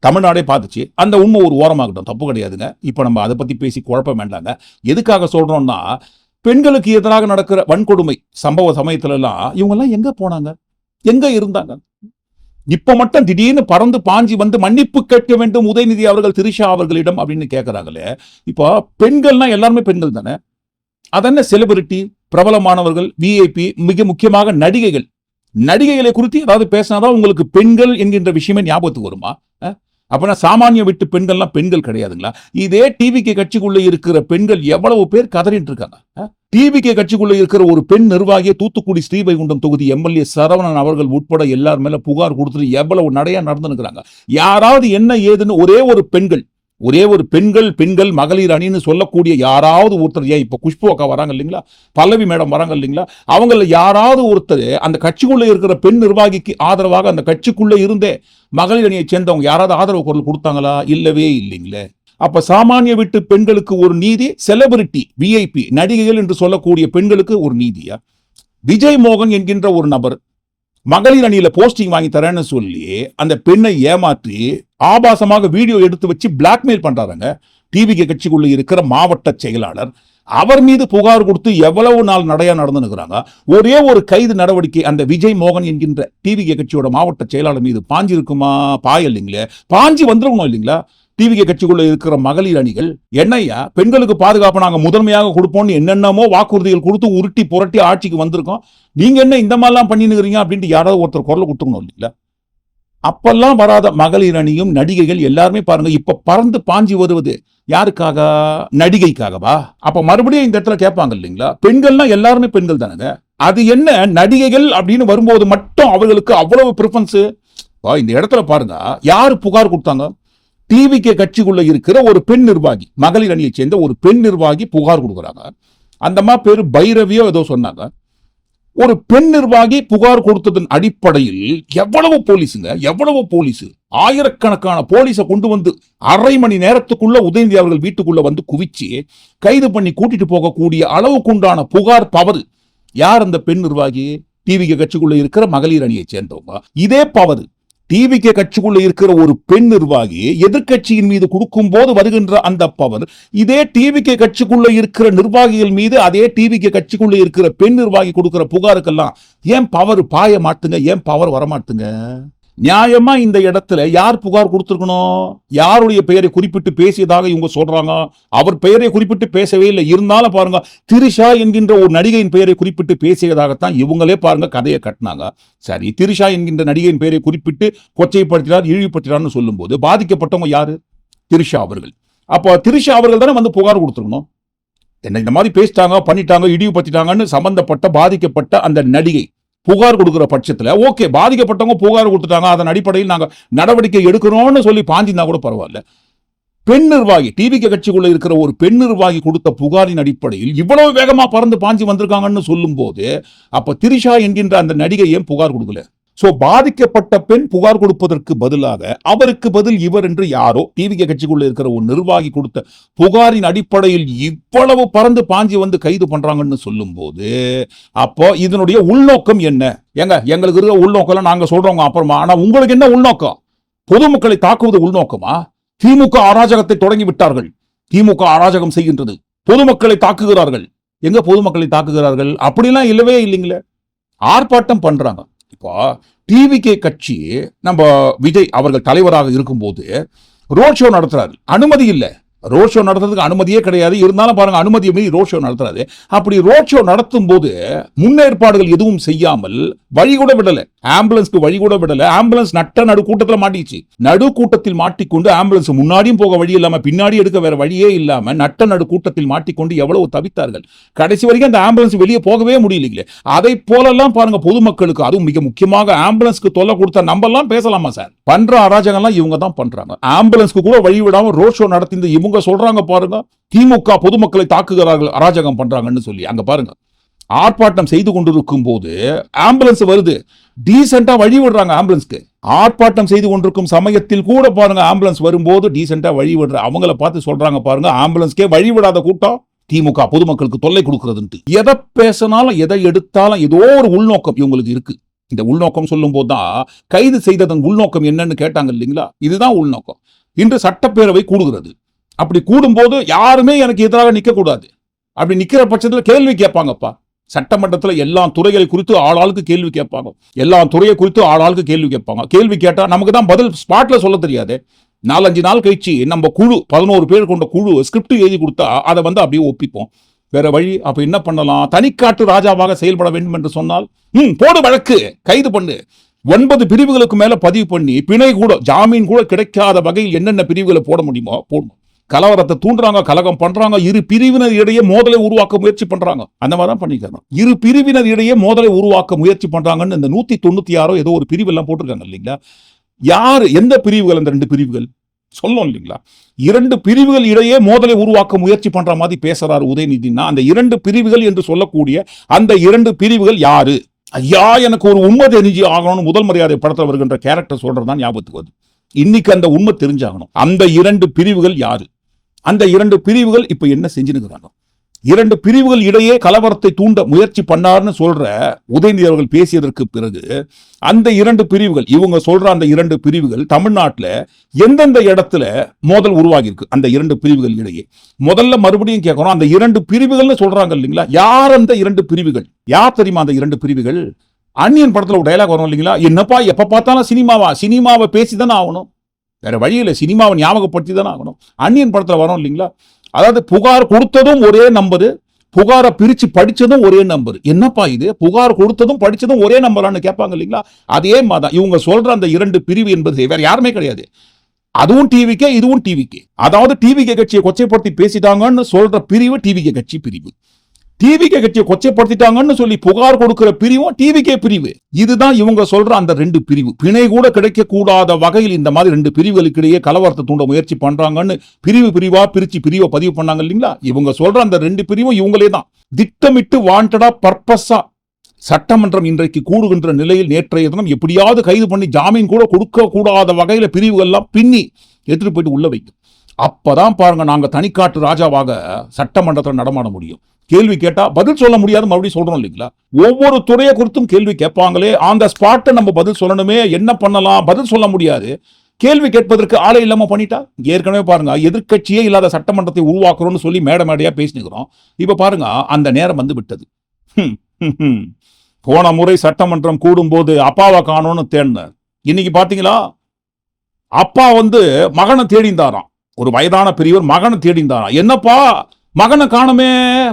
தமிழ்நாடே பார்த்துச்சு. அந்த உண்மை ஒரு ஓரமாகட்டும், தப்பு கிடையாதுங்க. இப்ப நம்ம அதை பத்தி பேசி குழப்ப வேண்டாங்க. எதுக்காக சொல்றோம்னா, பெண்களுக்கு எதிராக நடக்கிற வன்கொடுமை சம்பவ சமயத்துல எல்லாம் இவங்க எல்லாம் எங்க போனாங்க, எங்க இருந்தாங்க? இப்ப மட்டும் திடீர்னு பறந்து பாஞ்சி வந்து மன்னிப்பு கேட்க வேண்டும் உதயநிதி அவர்கள் திரிஷா அவர்களிடம் அப்படின்னு கேட்கிறாங்களே. இப்போ பெண்கள்னா எல்லாருமே பெண்கள் தானே. அதென்ன செலிபிரிட்டி, பிரபலமானவர்கள், விஐபி, மிக முக்கியமாக நடிகைகளை குறித்து ஏதாவது பேசினாதான் உங்களுக்கு பெண்கள் என்கின்ற விஷயமே ஞாபகத்துக்கு வருமா? அப்பனா சாமானிய விட்டு பெண்கள்லாம் பெண்கள் கிடையாதுங்களா? இதே டிவிகே கட்சிக்குள்ள இருக்கிற பெண்கள் எவ்வளவு பேர் கதறிட்டு இருக்காங்க. டிவிகே கட்சிக்குள்ள இருக்கிற ஒரு பெண் நிர்வாகிய தூத்துக்குடி ஸ்ரீவைகுண்டம் தொகுதி எம்எல்ஏ சரவணன் அவர்கள் உட்பட எல்லார் மேல புகார் கொடுத்துட்டு எவ்வளவு நடையா நடந்துக்கிறாங்க. யாராவது என்ன ஏதுன்னு ஒரே ஒரு பெண்கள் மகளிர் அணின்னு சொல்லக்கூடிய யாராவது ஒருத்தர், ஏன் இப்ப குஷ்பு அக்கா வராங்க இல்லைங்களா, பல்லவி மேடம் வராங்க இல்லைங்களா, அவங்கள யாராவது ஒருத்தர் அந்த கட்சிக்குள்ள இருக்கிற பெண் நிர்வாகிக்கு ஆதரவாக அந்த கட்சிக்குள்ள இருந்தே மகளிர் அணியை சேர்ந்தவங்க யாராவது ஆதரவு குரல் கொடுத்தாங்களா? இல்லவே இல்லைங்களே. அப்ப சாமானிய வீட்டு பெண்களுக்கு ஒரு நீதி, செலிபிரிட்டி, விஐபி, நடிகைகள் என்று சொல்லக்கூடிய பெண்களுக்கு ஒரு நீதியா? விஜய் மோகன் என்கின்ற ஒரு நபர் மகளிர் அணியில போஸ்டிங் வாங்கி தரேன்னு சொல்லி அந்த பெண்ணை ஏமாற்றி ஆபாசமாக வீடியோ எடுத்து வச்சு பிளாக்மெயில் பண்றாங்க. டிவிகே கட்சிக்குள்ள இருக்கிற மாவட்ட செயலாளர் அவர் மீது புகார் கொடுத்து எவ்வளவு நாள் நடையா நடந்துக்கிறாங்க. ஒரே ஒரு கைது நடவடிக்கை அந்த விஜய் மோகன் என்கின்ற டிவிகே கட்சியோட மாவட்ட செயலாளர் மீது பாஞ்சி இருக்குமா? பாய இல்லைங்களே. பாஞ்சி வந்துருக்கணும் இல்லைங்களா? டிவிகே கட்சிக்குள்ள இருக்கிற மகளிர் அணிகள் என்னையா பெண்களுக்கு பாதுகாப்பு நாங்க முதன்மையாக கொடுப்போம்னு என்னென்னமோ வாக்குறுதிகள் கொடுத்து உருட்டி புரட்டி ஆட்சிக்கு வந்திருக்கோம். நீங்க என்ன இந்த மாதிரிலாம் பண்ணினுக்கிறீங்க அப்படின்ட்டு யாராவது ஒருத்தர் குரல் கொடுத்துக்கணும் இல்லைங்களா? அப்பெல்லாம் வராத மகளிர் அணியும் நடிகைகள் எல்லாருமே பாருங்க இப்ப பறந்து பாஞ்சி வருவது யாருக்காக? நடிகைக்காகவா? அப்ப மறுபடியும் இந்த இடத்துல கேட்பாங்க இல்லைங்களா, பெண்கள்லாம் எல்லாருமே பெண்கள் தானுங்க. அது என்ன நடிகைகள் அப்படின்னு வரும்போது மட்டும் அவர்களுக்கு அவ்வளவு பிரிஃபரன்ஸ்? இந்த இடத்துல பாருங்க, யாரு புகார் கொடுத்தாங்க? டிவிகே கட்சிக்குள்ள இருக்கிற ஒரு பெண் நிர்வாகி, மகளிர் அணியை சேர்ந்த ஒரு பெண் நிர்வாகி புகார் கொடுக்குறாங்க. அந்த அம்மா பேரு பைரவியோ ஏதோ சொன்னாங்க. ஒரு பெண் நிர்வாகி புகார் கொடுத்ததன் அடிப்படையில் எவ்வளவு போலீஸ், ஆயிரக்கணக்கான போலீஸை கொண்டு வந்து அரை மணி நேரத்துக்குள்ள உதயநிதி அவர்கள் வீட்டுக்குள்ள வந்து குவிச்சு கைது பண்ணி கூட்டிட்டு போகக்கூடிய அளவுக்குண்டான புகார் பவர். யார் அந்த பெண் நிர்வாகி? டிவிகே கட்சிக்குள்ள இருக்கிற மகளிர் அணியை சேர்ந்தவங்க. இதே பவர் டிவிகே கட்சிக்குள்ள இருக்கிற ஒரு பெண் நிர்வாகி எதிர்கட்சியின் மீது கொடுக்கும் போது வருகின்ற அந்த பவர் இதே டிவிகே கட்சிக்குள்ள இருக்கிற நிர்வாகிகள் மீது அதே டிவிகே கட்சிக்குள்ள இருக்கிற பெண் நிர்வாகி கொடுக்கிற புகாருக்கெல்லாம் ஏன் பவர் பாய மாட்டுங்க? ஏன் பவர் வரமாட்டுங்க? நியாயமா இந்த இடத்துல யார் புகார் கொடுத்திருக்கணும்? யாருடைய பெயரை குறிப்பிட்டு பேசியதாக இவங்க சொல்றாங்க. அவர் பெயரை குறிப்பிட்டு பேசவே இல்லை. இருந்தாலும் பாருங்க, திரிஷா என்கின்ற ஒரு நடிகையின் பெயரை குறிப்பிட்டு பேசியதாகத்தான் இவங்களே பாருங்க கதையை கட்டினாங்க. சரி, திரிஷா என்கின்ற நடிகையின் பெயரை குறிப்பிட்டு கொச்சைப்படுத்தினார், இழிவுபடுத்தினார்னு சொல்லும் போது பாதிக்கப்பட்டவங்க யாரு? திரிஷா அவர்கள். அப்போ திரிஷா அவர்கள் தானே வந்து புகார் கொடுத்துருக்கணும். என்ன இந்த மாதிரி பேசிட்டாங்க, பண்ணிட்டாங்க, இழிவுபடுத்திட்டாங்கன்னு சம்பந்தப்பட்ட பாதிக்கப்பட்ட அந்த நடிகை புகார் கொடுக்கிற பட்சத்துல ஓகே, பாதிக்கப்பட்டவங்க புகார் கொடுத்துட்டாங்க, அதன் அடிப்படையில் நாங்க நடவடிக்கை எடுக்கிறோம்னு சொல்லி பாஞ்சிருந்தா கூட பரவாயில்ல. பெண் நிர்வாகி, டிவிகே கட்சிக்குள்ள இருக்கிற ஒரு பெண் நிர்வாகி கொடுத்த புகாரின் அடிப்படையில் இவ்வளவு வேகமா பறந்து பாஞ்சி வந்திருக்காங்கன்னு சொல்லும் போது அப்ப திரிஷா என்கின்ற அந்த நடிகை ஏன் புகார் கொடுக்கல? சோ பாதிக்கப்பட்ட பெண் புகார் கொடுப்பதற்கு பதிலாக அவருக்கு பதில் இவர் என்று யாரோ டிவிகே கட்சிக்குள்ள இருக்கிற ஒரு நிர்வாகி கொடுத்த புகாரின் அடிப்படையில் இவ்வளவு பறந்து பாஞ்சி வந்து கைது பண்றாங்கன்னு சொல்லும் போது அப்போ இதனுடைய உள்நோக்கம் என்ன? எங்களுக்கு இருக்க உள்நோக்கம் நாங்க சொல்றோங்க அப்புறமா. ஆனா உங்களுக்கு என்ன உள்நோக்கம்? பொதுமக்களை தாக்குவது உள்நோக்கமா? திமுக அராஜகத்தை தொடங்கி விட்டார்கள். திமுக அராஜகம் செய்கின்றது, பொதுமக்களை தாக்குகிறார்கள். எங்க பொதுமக்களை தாக்குகிறார்கள்? அப்படிலாம் இல்லவே இல்லைங்களே. ஆர்ப்பாட்டம் பண்றாங்க. இப்போ டிவிகே கட்சி நம்ம விஜய் அவர்கள் தலைவராக இருக்கும்போது ரோட் ஷோ நடத்துறாரு, அனுமதி இல்லை. ரோட் ஷோ நடத்துறதுக்கு அனுமதியே கிடையாது. இருந்தாலும் பாருங்க, அனுமதியை மீறி ரோட் ஷோ நடத்துறாரு. அப்படி ரோட் ஷோ நடத்தும் போது முன்னேற்பாடுகள் எதுவும் செய்யாமல் வழி கூட விடல. ஆம்புலன்ஸ்க்கு வழி கூட விடல. ஆம்புலன்ஸ் நடு கூட்டத்தில் மாட்டிச்சு. நடு கூட்டத்தில் மாட்டிக்கொண்டு ஆம்புலன்ஸ் முன்னாடியும் போக வழி இல்லாம பின்னாடி எடுக்க வேற வழியே இல்லாம நடு கூட்டத்தில் மாட்டிக்கொண்டு எவ்வளவு தவித்தார்கள். கடைசி வரைக்கும் அந்த ஆம்புலன்ஸ் வெளியே போகவே முடியலைங்களே. அதை போலெல்லாம் பாருங்க பொதுமக்களுக்கு, அதுவும் மிக முக்கியமாக ஆம்புலன்ஸ்க்கு தொல்லை கொடுத்தா நம்ம எல்லாம் பேசலாமா சார்? பண்ற அராஜகம்லாம் இவங்க தான் பண்றாங்க. ஆம்புலன்ஸ்க்கு கூட வழி விடாம ரோட் ஷோ நடத்தி இவங்க சொல்றாங்க பாருங்க, திமுக பொதுமக்களை தாக்குகிறார்கள், அராஜகம் பண்றாங்கன்னு சொல்லி. அங்க பாருங்க, ஆர்ப்பாட்டம் செய்து கொண்டிருக்கும் போது ஆம்புலன்ஸ் வருது, டீசென்டா வழி விடுறாங்க ஆம்புலன்ஸ்க்கு. ஆர்ப்பாட்டம் செய்து கொண்டிருக்கும் சமயத்தில் கூட பாருங்க ஆம்புலன்ஸ் வரும்போது டீசென்டா வழி விடுற அவங்கள பார்த்து சொல்றாங்க பாருங்க, ஆம்புலன்ஸ்க்கே வழி விடாத கூட்டம் திமுக பொதுமக்களுக்கு தொல்லை கொடுக்கிறதுன்ட்டு. எதை பேசினாலும் எதை எடுத்தாலும் ஏதோ ஒரு உள்நோக்கம் இவங்களுக்கு இருக்கு. இந்த உள்நோக்கம் சொல்லும் போதுதான் கைது செய்ததன் உள்நோக்கம் என்னன்னு கேட்டாங்க இல்லைங்களா? இதுதான் உள்நோக்கம். இன்று சட்டப்பேரவை கூடுகிறது. அப்படி கூடும்போது யாருமே எனக்கு எதிராக நிக்க கூடாது. அப்படி நிக்கிற பட்சத்தில் கேள்வி கேட்பாங்கப்பா. சட்டமன்றத்தில் எல்லா துறைகளை குறித்து ஆளாளுக்கு கேள்வி கேட்பாங்க. எல்லா துறையை குறித்து ஆளாளுக்கு கேள்வி கேட்பாங்க. கேள்வி கேட்டா நமக்கு தான் பதில் ஸ்பாட்ல சொல்ல தெரியாது. 4-5 நாள் கழிச்சு நம்ம குழு 11 பேர் கொண்ட குழு ஸ்கிரிப்ட் எழுதி கொடுத்தா அதை அப்படியே ஒப்பிப்போம். வேற வழி. அப்ப என்ன பண்ணலாம்? தனிக்காட்டு ராஜாவாக செயல்பட வேண்டும் என்று சொன்னால் போடு வழக்கு, கைது பண்ணு, 9 பிரிவுகளுக்கு மேல பதிவு பண்ணி பிணை கூட ஜாமீன் கூட கிடைக்காத வகையில் என்னென்ன பிரிவுகளை போட முடியுமோ போடணும். கலவரத்தை தூண்டுறாங்க, கலகம் பண்றாங்க, இரு பிரிவினர் இடையே மோதலை உருவாக்க முயற்சி பண்றாங்க. அந்த மாதிரி தான் பண்ணிக்கிறாங்க. இரு பிரிவினர் இடையே மோதலை உருவாக்க முயற்சி பண்றாங்கன்னு இந்த 196 ஏதோ ஒரு பிரிவு எல்லாம் போட்டிருக்காங்க இல்லைங்களா? யாரு, எந்த பிரிவுகள்? அந்த 2 பிரிவுகள் சொல்லும் இல்லைங்களா? 2 பிரிவுகள் இடையே மோதலை உருவாக்க முயற்சி பண்ற மாதிரி பேசுறாரு உதயநிதினா, அந்த 2 பிரிவுகள் என்று சொல்லக்கூடிய அந்த 2 பிரிவுகள் யாரு? ஐயா, எனக்கு ஒரு உண்மை தெரிஞ்சு ஆகணும்னு முதல் மரியாதை படத்தில் வருகின்ற கேரக்டர் சொல்றதுதான் ஞாபகத்துக்கு வருது. இன்னைக்கு அந்த உண்மை தெரிஞ்சாகணும். அந்த 2 பிரிவுகள் யாரு? அந்த 2 பிரிவுகள் இப்ப என்ன செஞ்சுனுக்குறாங்க? 2 பிரிவுகள் இடையே கலவரத்தை தூண்ட முயற்சி பண்ணார்னு சொல்ற உதயநிதி அவர்கள் பேசியதற்கு பிறகு அந்த 2 பிரிவுகள், இவங்க சொல்ற அந்த 2 பிரிவுகள் தமிழ்நாட்டில் எந்தெந்த இடத்துல மோதல் உருவாகி இருக்கு அந்த 2 பிரிவுகள் இடையே? முதல்ல மறுபடியும் கேட்கணும், அந்த 2 பிரிவுகள்னு சொல்றாங்க இல்லைங்களா? யார் அந்த 2 பிரிவுகள்? யார் தெரியுமா அந்த 2 பிரிவுகள்? அந்நியன் படத்துல ஒரு டைலாக் வரும் இல்லைங்களா? என்னப்பா எப்ப பார்த்தாலும் சினிமாவை பேசிதானே ஆகணும், வேற வழியில சினிமாவை ஞாபகப்படுத்தி தானே ஆகணும். அந்நியன் படத்துல வரும் இல்லைங்களா? அதாவது புகார் கொடுத்ததும் ஒரே நம்பரு, புகாரை பிரிச்சு படிச்சதும் ஒரே நம்பர். என்னப்பா இது, புகார் கொடுத்ததும் படிச்சதும் ஒரே நம்பரான்னு கேட்பாங்க இல்லைங்களா? அதே மாதிரி இவங்க சொல்ற அந்த 2 பிரிவு என்பது வேற யாருமே கிடையாது. அதுவும் டிவிக்கே, இதுவும் டிவிக்கே. அதாவது டிவிகே கட்சியை கொச்சைப்படுத்தி பேசிட்டாங்கன்னு சொல்ற பிரிவு டிவிகே கட்சி பிரிவு. டிவிகே கட்சியை கொச்சைப்படுத்திட்டாங்கன்னு சொல்லி புகார் கொடுக்கிற பிரிவும் டிவிகே பிரிவு. இதுதான் இவங்க சொல்ற அந்த 2 பிரிவு. பிணை கூட கிடைக்க கூடாத வகையில் இந்த மாதிரி 2 பிரிவுகளுக்கு இடையே கலவரத்தை தூண்ட முயற்சி பண்றாங்கன்னு பிரிவா பிரிச்சு பிரிவை பதிவு பண்ணாங்க இல்லைங்களா? இவங்க சொல்ற அந்த 2 பிரிவும் இவங்களே தான் திட்டமிட்டு வாண்டடா பர்பஸா சட்டமன்றம் இன்றைக்கு கூடுகின்ற நிலையில் நேற்றைய தினம் எப்படியாவது கைது பண்ணி ஜாமீன் கூட கொடுக்க கூடாத வகையில பிரிவுகள்லாம் பின்னி எடுத்துட்டு போயிட்டு உள்ள வைக்கும். அப்பதான் பாருங்க நாங்க தனிக்காட்டு ராஜாவாக சட்டமன்றத்தில் நடமாட முடியும். கேள்வி கேட்டா பதில் சொல்ல முடியாது, மறுபடியும் சொல்றோம் இல்லைங்களா? ஒவ்வொரு துறையை குறித்தும் கேள்வி கேட்பாங்களே, ஆன் த ஸ்பாட்டை நம்ம பதில் சொல்லணுமே, என்ன பண்ணலாம், பதில் சொல்ல முடியாது. கேள்வி கேட்பதற்கு ஆளே இல்லாம பண்ணிட்டா, ஏற்கனவே பாருங்க எதிர்க்கட்சியே இல்லாத சட்டமன்றத்தை உருவாக்குறோம்னு சொல்லி மேடையா பேசினுக்கிறோம். இப்ப பாருங்க அந்த நேரம் வந்து விட்டது. போன முறை சட்டமன்றம் கூடும் போது அப்பாவை காணோன்னு தேடினார். இன்னைக்கு பாத்தீங்களா, அப்பா மகனை தேடிந்தாராம். ஒரு வயதான பெரியவர் மகனை தேடிந்தாராம். என்னப்பா மகனை காணுமே,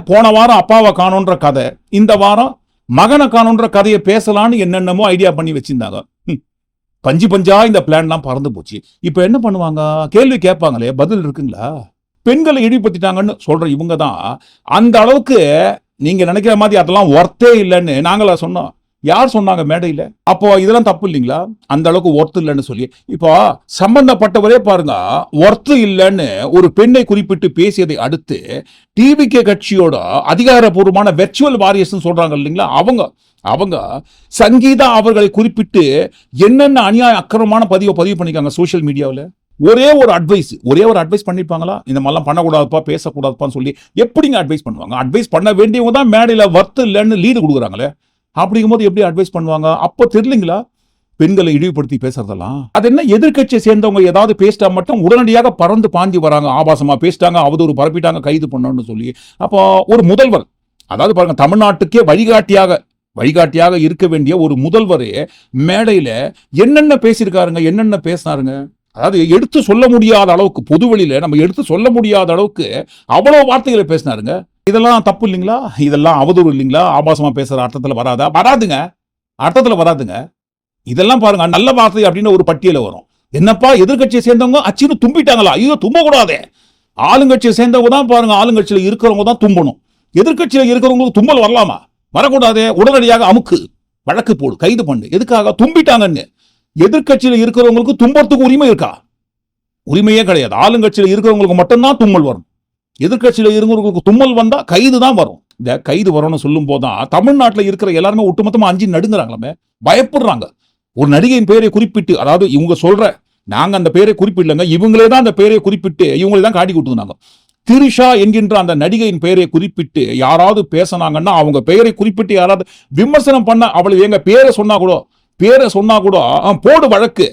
போன வாரம் அப்பாவை காணோன்ற கதை, இந்த வாரம் மகனை காணோன்ற கதையை பேசலான்னு என்னென்னமோ ஐடியா பண்ணி வச்சிருந்தாங்க. பஞ்சா இந்த பிளான்லாம் பறந்து போச்சு. இப்ப என்ன பண்ணுவாங்க? கேள்வி கேட்பாங்களே, பதில் இருக்குங்களா? பெண்களை இழிவுபடுத்திட்டாங்கன்னு சொல்ற இவங்க தான் அந்த அளவுக்கு நீங்க நினைக்கிற மாதிரி அதெல்லாம் ஒர்த்தே இல்லைன்னு நாங்களா சொன்னோம்? யார் சொன்னாங்க மேடையில? அப்போ இதெல்லாம் தப்பு இல்லைங்களா? அந்த அளவுக்கு ஒர்த்து இல்லைன்னு சொல்லி இப்போ சம்பந்தப்பட்டவரே பாருங்க, ஒர்த்து இல்லைன்னு ஒரு பெண்ணை குறிப்பிட்டு பேசியதை அடுத்து டிவிகே கட்சியோட அதிகாரப்பூர்வமான வெர்ச்சுவல் வாரியர்ஸ் சொல்றாங்க இல்லைங்களா? அவங்க சங்கீதா அவர்களை குறிப்பிட்டு என்னென்ன அநியாய அக்கிரமமான பதிவு பண்ணிக்காங்க சோசியல் மீடியாவில். ஒரே ஒரு அட்வைஸ் பண்ணிருப்பாங்களா? இந்த மாதிரிலாம் பண்ணக்கூடாதுப்பா, பேசக்கூடாதுப்பான்னு சொல்லி எப்படிங்க அட்வைஸ் பண்ணுவாங்க? அட்வைஸ் பண்ண வேண்டியவங்க தான் மேடையில ஒர்த்து இல்லைன்னு லீடு கொடுக்குறாங்களே, அப்படிங்கும்போது எப்படி அட்வைஸ் பண்ணுவாங்க? அப்போ தெரியலீங்களா பெண்களை இழிவுபடுத்தி பேசுறதெல்லாம்? அது என்ன, எதிர்கட்சியை சேர்ந்தவங்க ஏதாவது பேசிட்டா மட்டும் உடனடியாக பறந்து பாஞ்சி வராங்க, ஆபாசமா பேசிட்டாங்க, அவதூறு பரப்பிட்டாங்க, கைது பண்ணணும்னு சொல்லி. அப்போ ஒரு முதல்வர், அதாவது பாருங்க தமிழ்நாட்டுக்கே வழிகாட்டியாக இருக்க வேண்டிய ஒரு முதல்வரே மேடையில என்னென்ன பேசியிருக்காருங்க, என்னென்ன பேசினாருங்க? அதாவது எடுத்து சொல்ல முடியாத அளவுக்கு, பொதுவெளியில நம்ம எடுத்து சொல்ல முடியாத அளவுக்கு அவ்வளவு வார்த்தைகளை பேசினாருங்க. இதெல்லாம் தப்பு இல்லைங்களா? இதெல்லாம் அவதூறு இல்லைங்களா? ஆபாசமா பேசுற அர்த்தத்துல வராதுங்க. இதெல்லாம் பாருங்க, நல்ல வார்த்தை அப்படின்னு ஒரு பட்டியல வரும். என்னப்பா எதிர்கட்சியை சேர்ந்தவங்க அச்சின்னு தும்பிட்டாங்களா? ஐயோ தும்பக்கூடாதே. ஆளுங்கட்சியை சேர்ந்தவங்க தான் பாருங்க, ஆளுங்கட்சியில இருக்கிறவங்க தான் தும்பணும். எதிர்கட்சியில இருக்கிறவங்களுக்கு தும்பல் வரலாமா? வரக்கூடாதே. உடனடியாக அமுக்கு, வழக்கு போடு, கைது பண்ணு. எதுக்காக? தும்பிட்டாங்கன்னு. எதிர்கட்சியில இருக்கிறவங்களுக்கு தும்பறதுக்கு உரிமை இருக்கா? உரிமையே கிடையாது. ஆளுங்கட்சியில இருக்கிறவங்களுக்கு மட்டும்தான் தும்மல் வரும். எதிர்கட்சியில இருக்கிறவங்களுக்கு தும்மல் வந்தா கைது தான் வரும். இந்த கைது வரும்னு சொல்லும் போதுதான் தமிழ்நாட்டில் இருக்கிற எல்லாருமே ஒட்டுமொத்தமா அஞ்சு நடுங்குறாங்களே, பயப்படுறாங்க. ஒரு நடிகையின் பெயரை குறிப்பிட்டு, அதாவது இவங்க சொல்ற, நாங்க அந்த பெயரை குறிப்பிடலங்க, இவங்களே தான் அந்த பெயரை குறிப்பிட்டு இவங்களே தான் காட்டி கொடுத்துருந்தாங்க. திரிஷா என்கின்ற அந்த நடிகையின் பெயரை குறிப்பிட்டு யாராவது பேசினாங்கன்னா, அவங்க பெயரை குறிப்பிட்டு யாராவது விமர்சனம் பண்ண, அவளுக்கு எங்க பேரை சொன்னா கூட போடு வழக்கு,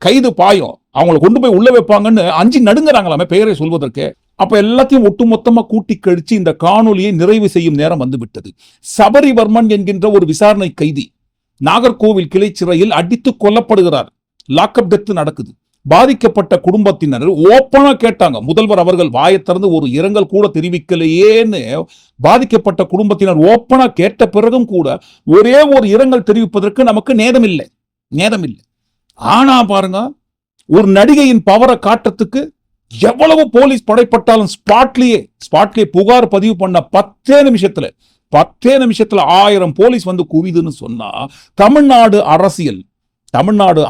கைது பாயும், அவங்களை கொண்டு போய் உள்ள வைப்பாங்கன்னு அஞ்சு நடுங்குறாங்களாமே பெயரை சொல்வதற்கு. அப்ப எல்லாத்தையும் ஒட்டுமொத்தமா கூட்டி கழிச்சு இந்த காணொலியை நிறைவு செய்யும் நேரம் வந்து விட்டது. சபரிவர்மன் என்கின்ற ஒரு விசாரணை கைதி நாகர்கோவில் கிளை சிறையில் அடித்து கொல்லப்படுகிறார். லாக்அப் டெத் நடக்குது. பாதிக்கப்பட்ட குடும்பத்தினர் ஓப்பனா கேட்டாங்க. முதல்வர் அவர்கள் வாயை திறந்து ஒரு இரங்கல் கூட தெரிவிக்கலையேன்னு பாதிக்கப்பட்ட குடும்பத்தினர் ஓப்பனா கேட்ட பிறகும் கூட ஒரே ஒரு இரங்கல் தெரிவிப்பதற்கு நமக்கு நேரம் இல்லை. ஆனா பாருங்க, ஒரு நடிகையின் பவரை காட்டுறதுக்கு எவ்வளவு போலீஸ் படைப்பட்டாலும் ஸ்பாட்லயே புகார் பதிவு பண்ண 10 நிமிஷத்துல 1000 போலீஸ் வந்து குவிதுன்னு சொன்னா, தமிழ்நாடு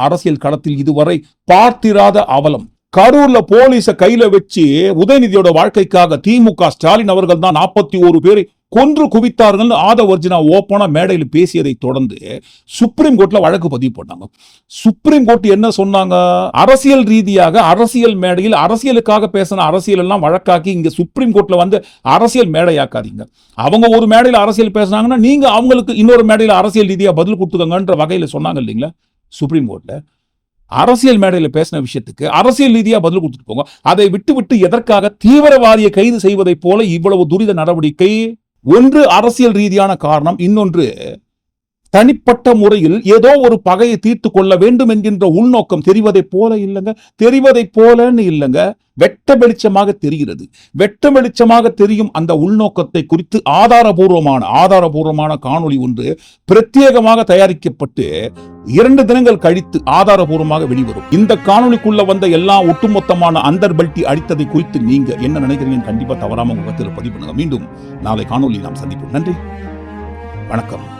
அரசியல் களத்தில் இதுவரை பார்த்திராத அவலம். கரூர்ல போலீஸ கையில வச்சு உதயநிதியோட வாழ்க்கைக்காக திமுக ஸ்டாலின் அவர்கள் தான் 41 பேரை கொன்று குவித்தார்கள் ஆதவர்ஜினா ஓப்பனா மேடையில் பேசியதை தொடர்ந்து சுப்ரீம் கோர்ட்ல வழக்கு பதிவு பண்ணாங்க. சுப்ரீம் கோர்ட் என்ன சொன்னாங்க? அரசியல் ரீதியாக அரசியல் மேடையில் அரசியலுக்காக பேசின அரசியல் எல்லாம் வழக்காக்கி இங்க சுப்ரீம் கோர்ட்ல வந்து அரசியல் மேடையாக்காதீங்க. அவங்க ஒரு மேடையில் அரசியல் பேசினாங்கன்னா நீங்க அவங்களுக்கு இன்னொரு மேடையில் அரசியல் ரீதியா பதில் கொடுத்துக்கங்கன்ற வகையில சொன்னாங்க இல்லைங்களா சுப்ரீம் கோர்ட்ல. அரசியல் மேடையில பேசின விஷயத்துக்கு அரசியல் ரீதியா பதில் கொடுத்துட்டு போங்க. அதை விட்டு எதற்காக தீவிரவாதியை கைது செய்வதை போல இவ்வளவு துரித நடவடிக்கை? ஒன்று அரசியல் ரீதியான காரணம், இன்னொன்று தனிப்பட்ட முறையில் ஏதோ ஒரு பகையை தீர்த்து கொள்ள வேண்டும் என்கின்ற உள்நோக்கம். தெரிவதை போலன்னு இல்லைங்க, வெட்ட வெளிச்சமாக தெரிகிறது. வெட்ட வெளிச்சமாக தெரியும் அந்த உள்நோக்கத்தை குறித்து ஆதாரபூர்வமான காணொளி ஒன்று பிரத்யேகமாக தயாரிக்கப்பட்டு 2 தினங்கள் கழித்து ஆதாரபூர்வமாக வெளிவரும். இந்த காணொளிக்குள்ள வந்த எல்லா ஒட்டுமொத்தமான அந்தர்பல்ட்டி அடித்ததை குறித்து நீங்க என்ன நினைக்கிறீங்க? கண்டிப்பா தவறாம உங்க கருத்துல பதிவு பண்ணுங்க. மீண்டும் நாளை காணொளி நாம் சந்திப்போம். நன்றி, வணக்கம்.